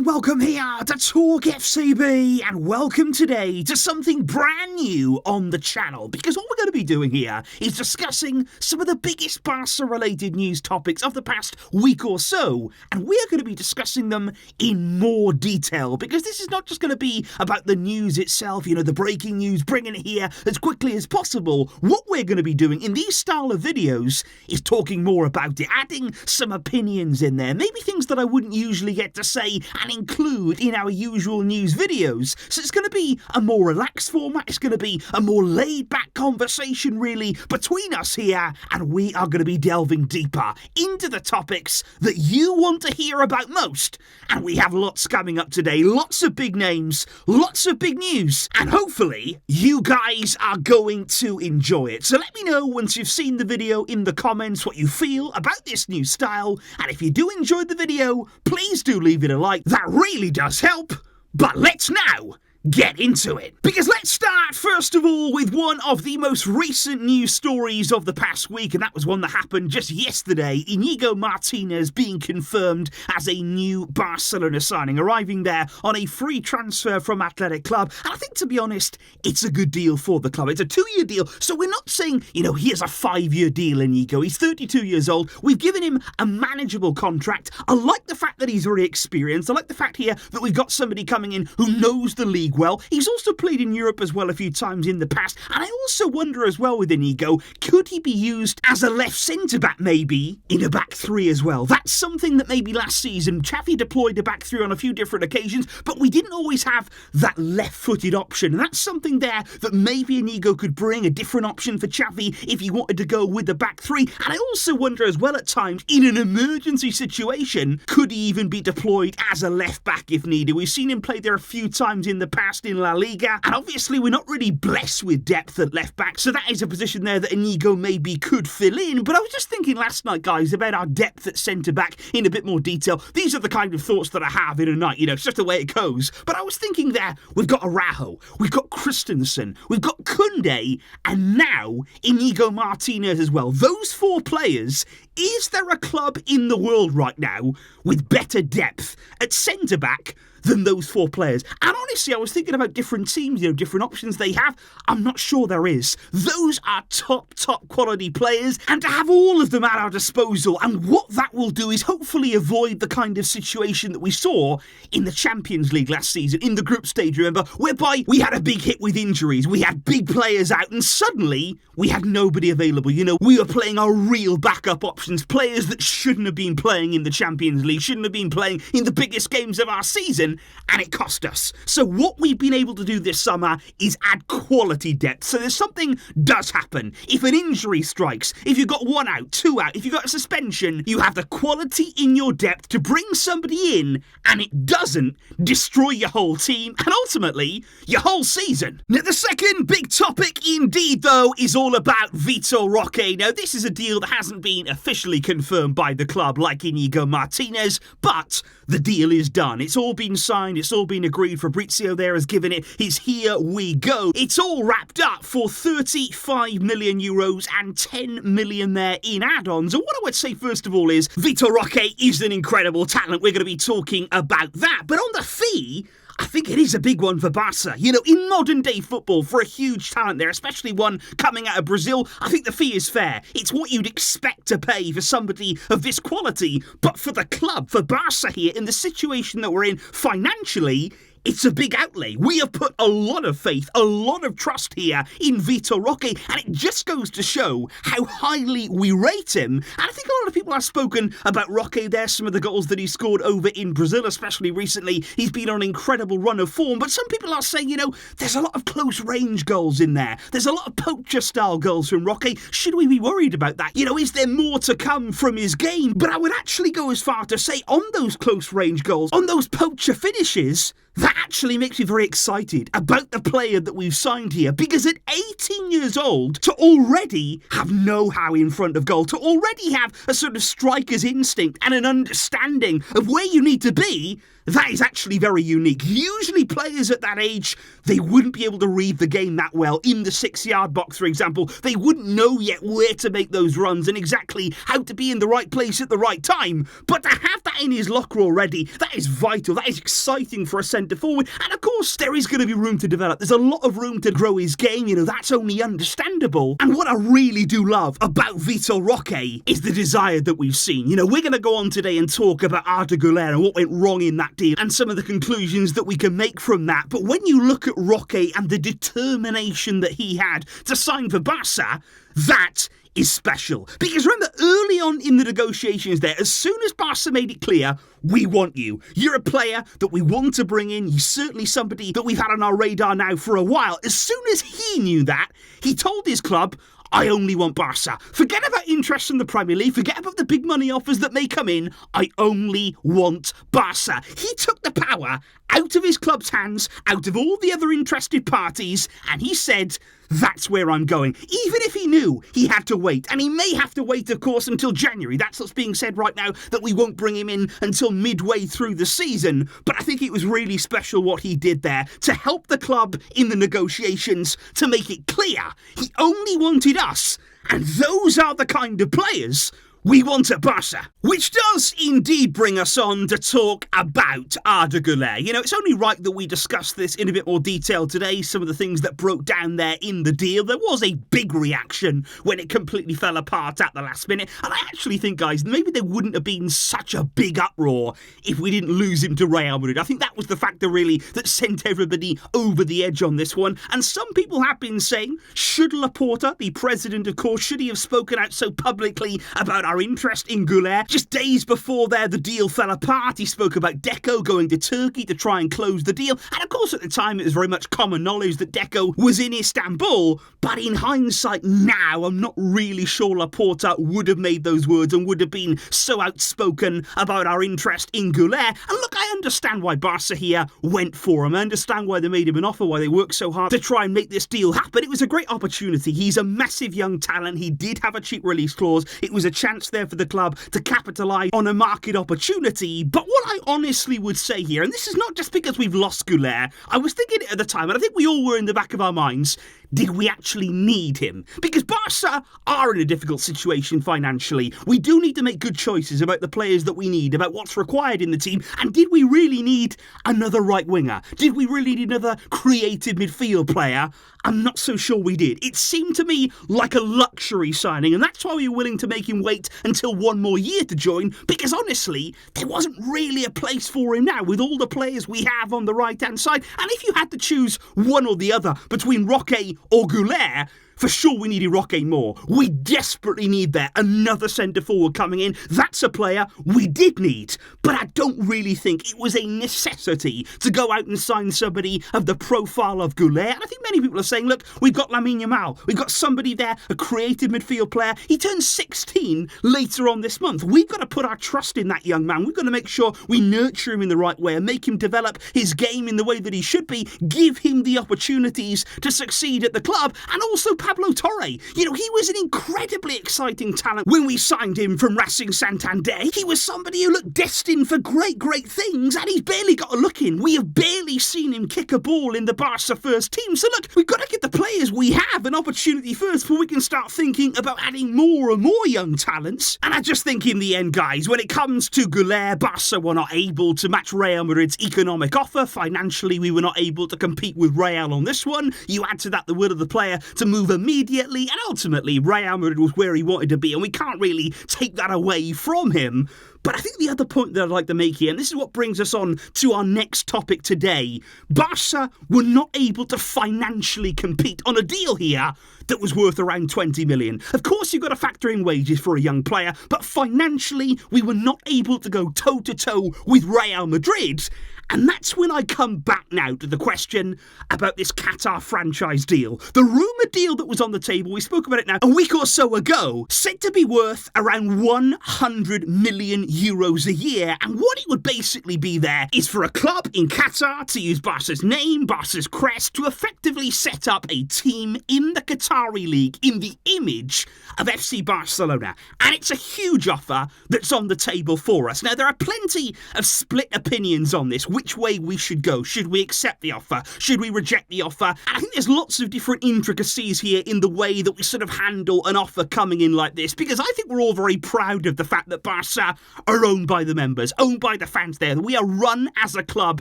and welcome here to TalkFCB, and welcome today to something brand new on the channel, because what we're going to be doing here is discussing some of the biggest Barca-related news topics of the past week or so, and we are going to be discussing them in more detail, because this is not just going to be about the news itself, the breaking news, bringing it here as quickly as possible. What we're going to be doing in these style of videos is talking more about it, adding some opinions in there, maybe things that I wouldn't usually get to say and include in our usual news videos. So it's going to be a more relaxed format, it's going to be a more laid-back conversation really between us here, and we are going to be delving deeper into the topics that you want to hear about most. And we have lots coming up today, lots of big names, lots of big news, and hopefully you guys are going to enjoy it. So let me know once you've seen the video in the comments what you feel about this new style, and if you do enjoy the video, please do leave it a like. That really does help. But let's now get into it. Because let's start first of all with one of the most recent news stories of the past week, and that was one that happened just yesterday. Inigo Martinez being confirmed as a new Barcelona signing, arriving there on a free transfer from Athletic Club. And I think, to be honest, it's a good deal for the club. It's a 2-year deal, so we're not saying, here's a 5-year deal, Inigo. He's 32 years old. We've given him a manageable contract. I like the fact that he's very experienced. I like the fact here that we've got somebody coming in who knows the league well. He's also played in Europe as well a few times in the past, and I also wonder as well with Inigo, could he be used as a left centre-back maybe in a back three as well? That's something that maybe last season Xavi deployed a back three on a few different occasions, but we didn't always have that left-footed option, and that's something there that maybe Inigo could bring, a different option for Xavi if he wanted to go with the back three. And I also wonder as well at times, in an emergency situation, could he even be deployed as a left-back if needed? We've seen him play there a few times in the past in La Liga, and obviously we're not really blessed with depth at left back, so that is a position there that Inigo maybe could fill in. But I was just thinking last night, guys, about our depth at centre back in a bit more detail. These are the kind of thoughts that I have in a night, it's just the way it goes. But I was thinking there, we've got Araujo, we've got Christensen, we've got Koundé, and now Inigo Martinez as well. Those 4 players, is there a club in the world right now with better depth at centre back than those 4 players? And honestly, I was thinking about different teams, different options they have. I'm not sure there is. Those are top quality players, and to have all of them at our disposal, and what that will do is hopefully avoid the kind of situation that we saw in the Champions League last season, in the group stage, remember, whereby we had a big hit with injuries, we had big players out, and suddenly we had nobody available. We were playing our real backup options, players that shouldn't have been playing in the Champions League, shouldn't have been playing in the biggest games of our season, and it cost us. So what we've been able to do this summer is add quality depth. So there's something does happen. If an injury strikes, if you've got 1 out, 2 out, if you've got a suspension, you have the quality in your depth to bring somebody in, and it doesn't destroy your whole team and ultimately your whole season. Now the second big topic indeed though is all about Vitor Roque. Now this is a deal that hasn't been officially confirmed by the club like Inigo Martinez, but the deal is done. It's all been signed, it's all been agreed. Fabrizio there has given it his here we go. It's all wrapped up for 35 million euros and 10 million there in add-ons. And what I would say first of all is Vitor Roque is an incredible talent. We're going to be talking about that. But on the fee, I think it is a big one for Barca. In modern day football, for a huge talent there, especially one coming out of Brazil, I think the fee is fair. It's what you'd expect to pay for somebody of this quality. But for the club, for Barca here, in the situation that we're in financially, it's a big outlay. We have put a lot of faith, a lot of trust here in Vitor Roque, and it just goes to show how highly we rate him. And I think a lot of people have spoken about Roque there, some of the goals that he scored over in Brazil, especially recently. He's been on an incredible run of form, but some people are saying, there's a lot of close-range goals in there. There's a lot of poacher-style goals from Roque. Should we be worried about that? Is there more to come from his game? But I would actually go as far to say on those close-range goals, on those poacher finishes, that actually makes me very excited about the player that we've signed here, because at 18 years old, to already have know-how in front of goal, to already have a sort of striker's instinct and an understanding of where you need to be, That is actually very unique. Usually players at that age, they wouldn't be able to read the game that well. In the 6-yard box, for example, they wouldn't know yet where to make those runs and exactly how to be in the right place at the right time. But to have that in his locker already, that is vital. That is exciting for a centre forward. And of course, there is going to be room to develop. There's a lot of room to grow his game. That's only understandable. And what I really do love about Vitor Roque is the desire that we've seen. We're going to go on today and talk about Arda Guler and what went wrong in that deal and some of the conclusions that we can make from that. But when you look at Roque and the determination that he had to sign for Barca, that is special. Because remember, early on in the negotiations there, as soon as Barca made it clear, we want you. You're a player that we want to bring in. You're certainly somebody that we've had on our radar now for a while. As soon as he knew that, he told his club, I only want Barca. Forget about interest in the Premier League. Forget about the big money offers that may come in. I only want Barca. He took the power out of his club's hands, out of all the other interested parties, and he said, that's where I'm going. Even if he knew he had to wait. And he may have to wait, of course, until January. That's what's being said right now, that we won't bring him in until midway through the season. But I think it was really special what he did there to help the club in the negotiations, to make it clear he only wanted us. And those are the kind of players we want at Barca. Which does indeed bring us on to talk about Arda Guler. It's only right that we discuss this in a bit more detail today, some of the things that broke down there in the deal. There was a big reaction when it completely fell apart at the last minute, and I actually think, guys, maybe there wouldn't have been such a big uproar if we didn't lose him to Real Madrid. I think that was the factor really that sent everybody over the edge on this one, and some people have been saying, should Laporta, the president, of course, should he have spoken out so publicly about our interest in Guler? Just days before there, the deal fell apart. He spoke about Deco going to Turkey to try and close the deal. And of course, at the time, it was very much common knowledge that Deco was in Istanbul. But in hindsight now, I'm not really sure Laporta would have made those words and would have been so outspoken about our interest in Guler. And look, I understand why Barca here went for him. I understand why they made him an offer, why they worked so hard to try and make this deal happen. It was a great opportunity. He's a massive young talent. He did have a cheap release clause. It was a chance there for the club to capitalise on a market opportunity. But what I honestly would say here, and this is not just because we've lost Guler, I was thinking it at the time, and I think we all were in the back of our minds, did we actually need him? Because Barca are in a difficult situation financially. We do need to make good choices about the players that we need, about what's required in the team. And did we really need another right winger? Did we really need another creative midfield player? I'm not so sure we did. It seemed to me like a luxury signing, and that's why we were willing to make him wait until one more year to join, because honestly, there wasn't really a place for him now with all the players we have on the right-hand side. And if you had to choose one or the other between Roque or Guler, for sure we needed Roque more. We desperately need there another centre forward coming in. That's a player we did need. But I don't really think it was a necessity to go out and sign somebody of the profile of Guler. And I think many people are saying, look, we've got Lamine Yamal. We've got somebody there, a creative midfield player. He turns 16 later on this month. We've got to put our trust in that young man. We've got to make sure we nurture him in the right way and make him develop his game in the way that he should be. Give him the opportunities to succeed at the club. And also Pablo Torre. He was an incredibly exciting talent when we signed him from Racing Santander. He was somebody who looked destined for great things, and he's barely got a look in. We have barely seen him kick a ball in the Barca first team. So look, we've got to get the players we have an opportunity first before we can start thinking about adding more and more young talents. And I just think in the end, guys, when it comes to Guler, Barca were not able to match Real Madrid's economic offer. Financially, we were not able to compete with Real on this one. You add to that the will of the player to move immediately, and ultimately Real Madrid was where he wanted to be, and we can't really take that away from him. But I think the other point that I'd like to make here, and this is what brings us on to our next topic today, Barca were not able to financially compete on a deal here that was worth around 20 million. Of course, you've got to factor in wages for a young player, but financially, we were not able to go toe-to-toe with Real Madrid. And that's when I come back now to the question about this Qatar franchise deal. The rumoured deal that was on the table, we spoke about it now a week or so ago, said to be worth around 100 million euros a year. And what it would basically be there is for a club in Qatar to use Barca's name, Barca's crest, to effectively set up a team in the Qatari league in the image of FC Barcelona. And it's a huge offer that's on the table for us. Now, there are plenty of split opinions on this, which way we should go. Should we accept the offer? Should we reject the offer? And I think there's lots of different intricacies here in the way that we sort of handle an offer coming in like this, because I think we're all very proud of the fact that Barca are owned by the members, owned by the fans there. We are run as a club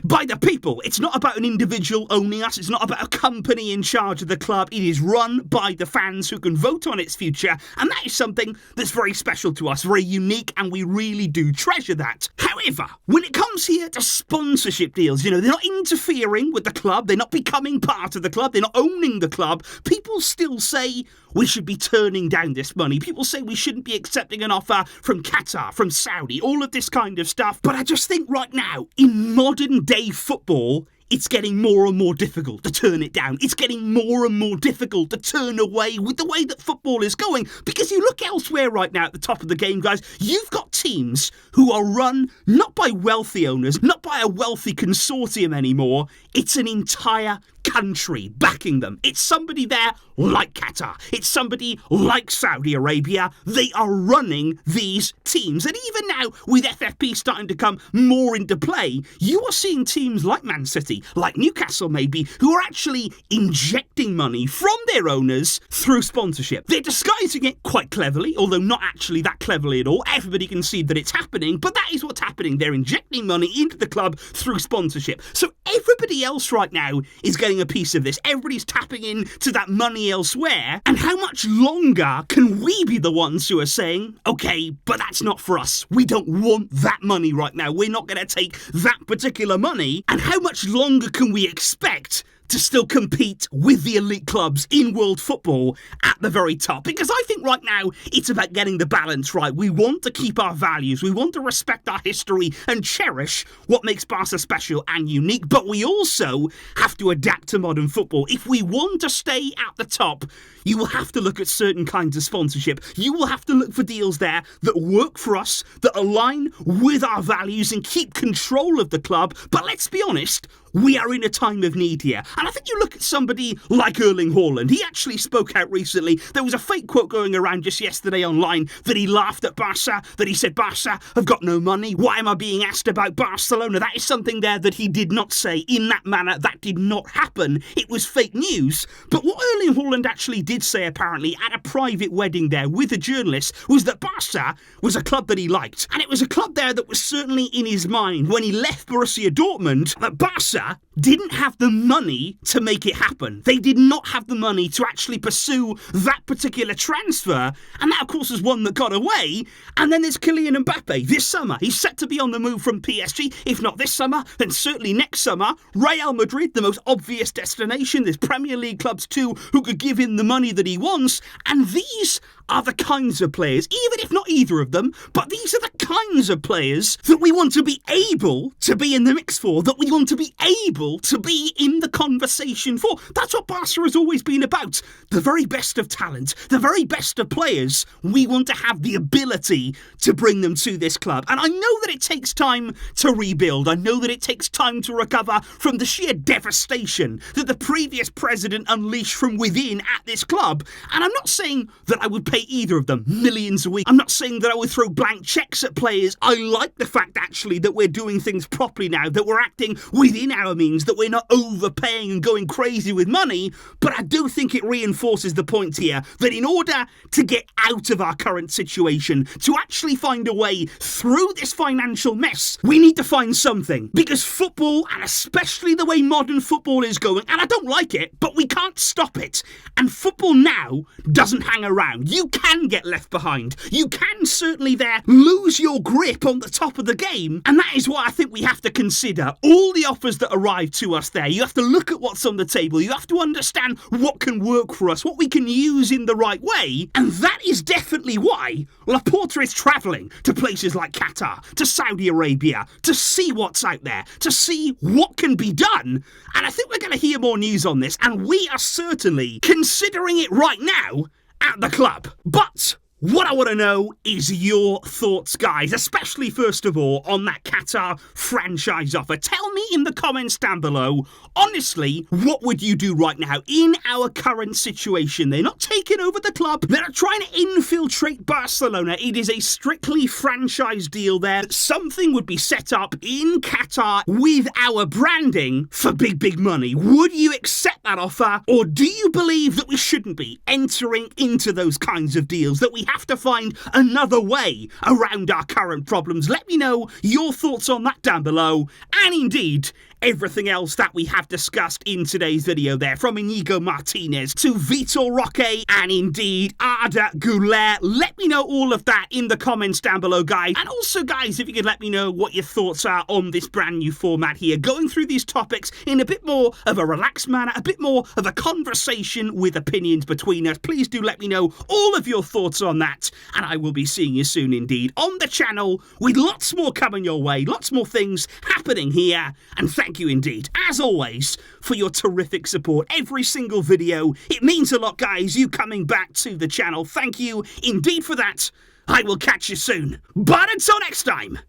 by the people. It's not about an individual owning us. It's not about a company in charge of the club. It is run by the fans who can vote on its future. And that is something that's very special to us, very unique, and we really do treasure that. However, when it comes here to sponsorship deals, they're not interfering with the club. They're not becoming part of the club. They're not owning the club. People still say we should be turning down this money. People say we shouldn't be accepting an offer from Qatar, from Saudi, all of this kind of stuff. But I just think right now, in modern day football, it's getting more and more difficult to turn it down. It's getting more and more difficult to turn away with the way that football is going. Because you look elsewhere right now at the top of the game, guys, you've got teams who are run not by wealthy owners, not by a wealthy consortium anymore. It's an entire country backing them. It's somebody there like Qatar. It's somebody like Saudi Arabia. They are running these teams. And even now, with FFP starting to come more into play, you are seeing teams like Man City, like Newcastle maybe, who are actually injecting money from their owners through sponsorship. They're disguising it quite cleverly, although not actually that cleverly at all. Everybody can see that it's happening, but that is what's happening. They're injecting money into the club through sponsorship. So everybody else right now is getting a piece of this. Everybody's tapping into that money elsewhere. And how much longer can we be the ones who are saying, okay, but that's not for us. We don't want that money right now. We're not going to take that particular money. And how much longer can we expect to still compete with the elite clubs in world football at the very top? Because I think right now it's about getting the balance right. We want to keep our values. We want to respect our history and cherish what makes Barca special and unique. But we also have to adapt to modern football. If we want to stay at the top, you will have to look at certain kinds of sponsorship. You will have to look for deals there that work for us, that align with our values and keep control of the club. But let's be honest, we are in a time of need here. And I think you look at somebody like Erling Haaland. He actually spoke out recently. There was a fake quote going around just yesterday online that he laughed at Barca, that he said, Barca have got no money. Why am I being asked about Barcelona? That is something there that he did not say in that manner. That did not happen. It was fake news. But what Erling Haaland actually did say, apparently, at a private wedding there with a journalist, was that Barca was a club that he liked. And it was a club there that was certainly in his mind when he left Borussia Dortmund, that Barca didn't have the money to make it happen. They did not have the money to actually pursue that particular transfer. And that, of course, is one that got away. And then there's Kylian Mbappe this summer. He's set to be on the move from PSG. If not this summer, then certainly next summer. Real Madrid, the most obvious destination. There's Premier League clubs too who could give him the money that he wants. And these are the kinds of players, even if not either of them, but these are the kinds of players that we want to be able to be in the mix for, that we want to be able to be in the conversation for. That's what Barca has always been about. The very best of talent, the very best of players. We want to have the ability to bring them to this club. And I know that it takes time to rebuild. I know that it takes time to recover from the sheer devastation that the previous president unleashed from within at this club. And I'm not saying that I would pay either of them millions a week. I'm not saying that I would throw blank checks at players. I like the fact actually that we're doing things properly now, that we're acting within our means, that we're not overpaying and going crazy with money. But I do think it reinforces the point here that in order to get out of our current situation, to actually find a way through this financial mess, we need to find something. Because football, and especially the way modern football is going, and I don't like it, but we can't stop it. And football now doesn't hang around. You can get left behind. You can certainly there lose your grip on the top of the game, and that is what I think we have to consider. All the offers that arrive to us there, you have to look at what's on the table, you have to understand what can work for us, what we can use in the right way, and that is definitely why Laporta is travelling to places like Qatar, to Saudi Arabia, to see what's out there, to see what can be done. And I think we're going to hear more news on this, and we are certainly considering it right now at the club. But what I want to know is your thoughts, guys, especially first of all on that Qatar franchise offer. Tell me in the comments down below, honestly, what would you do right now in our current situation? They're not taking over the club. They're not trying to infiltrate Barcelona. It is a strictly franchise deal there. Something would be set up in Qatar with our branding for big, big money. Would you accept that offer, or do you believe that we shouldn't be entering into those kinds of deals, that we have to find another way around our current problems? Let me know your thoughts on that down below, and indeed everything else that we have discussed in today's video there, from Inigo Martinez to Vitor Roque and indeed Arda Guler. Let me know all of that in the comments down below, guys. And also, guys, if you could let me know what your thoughts are on this brand new format here, going through these topics in a bit more of a relaxed manner, a bit more of a conversation with opinions between us. Please do let me know all of your thoughts on that, and I will be seeing you soon indeed on the channel with lots more coming your way, lots more things happening here. And thank you indeed, as always, for your terrific support every single video. It means a lot, guys, you coming back to the channel. Thank you indeed for that. I will catch you soon, but until next time,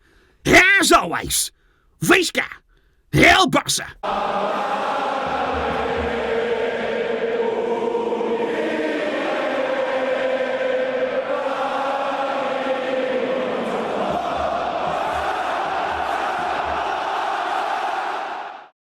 as always, Visca El Barça.